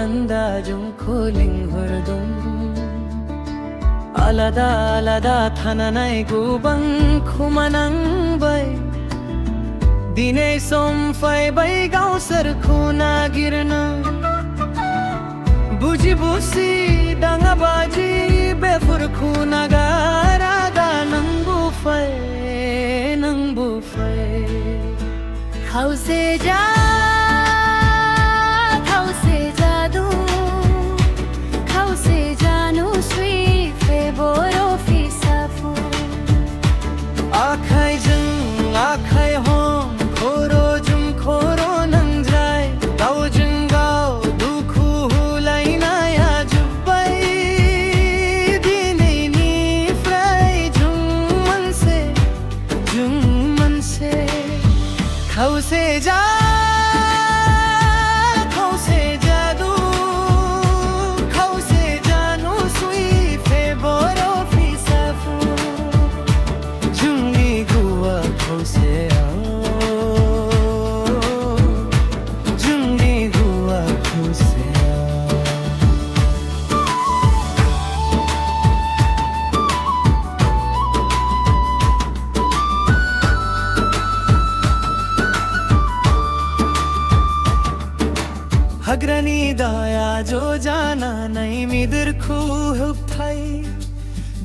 nanda jungko linghurdum alada alada thananai gubang khumanang bai dinei somfai bai gausar khuna girna buji busi danga baji befur khuna garaga nang bu fai hause ja hause jadu hause janu sui fe boro fi safu akhai jung akhai hom khoro jum khoro nang jai gau jung gau dukhu hulai na ya jubai dinai ni frai jung man se hause ja hause jadu hause janu sui fe boro fi safu jungi gua hause jungi gua hause हग्रनी दाया जो जाना नहीं मिदर खूह भाई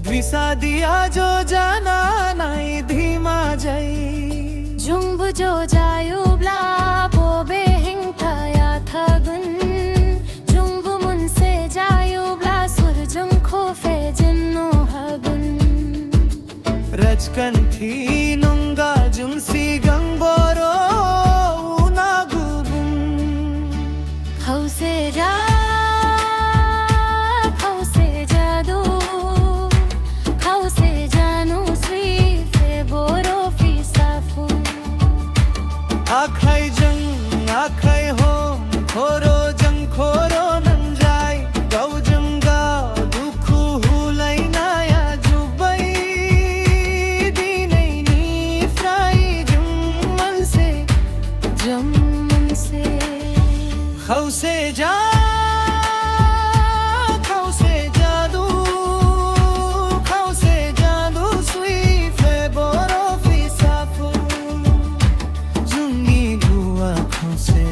द्विसा दिया जो जाना नहीं धीमा जाई जुंब जो जायो ब्ला बोबे हिंगताया थगन जुंब मुनसे जायो ब्ला सुर जुंग खोफे जिन्नो हगन रजकन थी नुंगा जुंसी गंगबोरो hause ja hause jadu hause janu sui fe boro fi safu akhai jung akhai hom khoro jung khoro nang jai gau jung ga dukhu hulai na ya jubai dinai ni frai jung man se hause ja hause jadu hause jadu sui fe boro fi safu jungi gua hause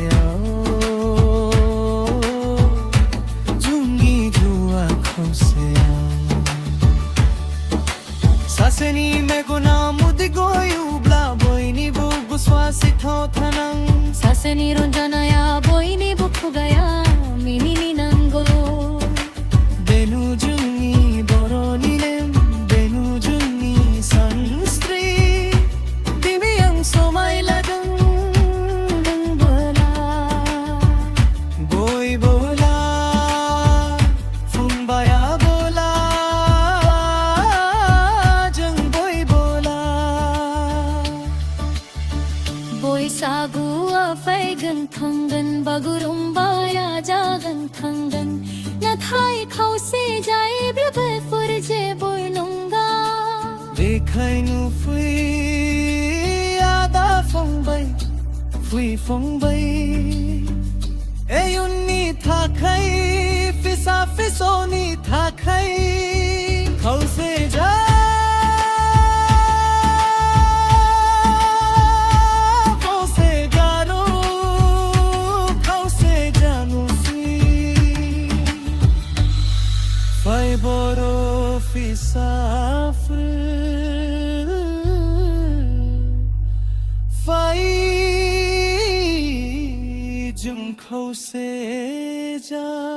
jungi gua hause saseni me guna mudi goyu bla boini bu guswasi thothanang saseni ronjana ya boini gaya minini nango benu jungi boroni lem benu jungi sanstri dimiyang somai ladang dang bola boy bola fumbaya bola jang boy bola boy sagu afai gan thangdan bagurum jagan thangdan na thai khause jai brbe furje boinunga dekhai nu fui ada phong bai eyunni tha khai fisa fisoni tha khai khause ja boro fi safr fai jum khose ja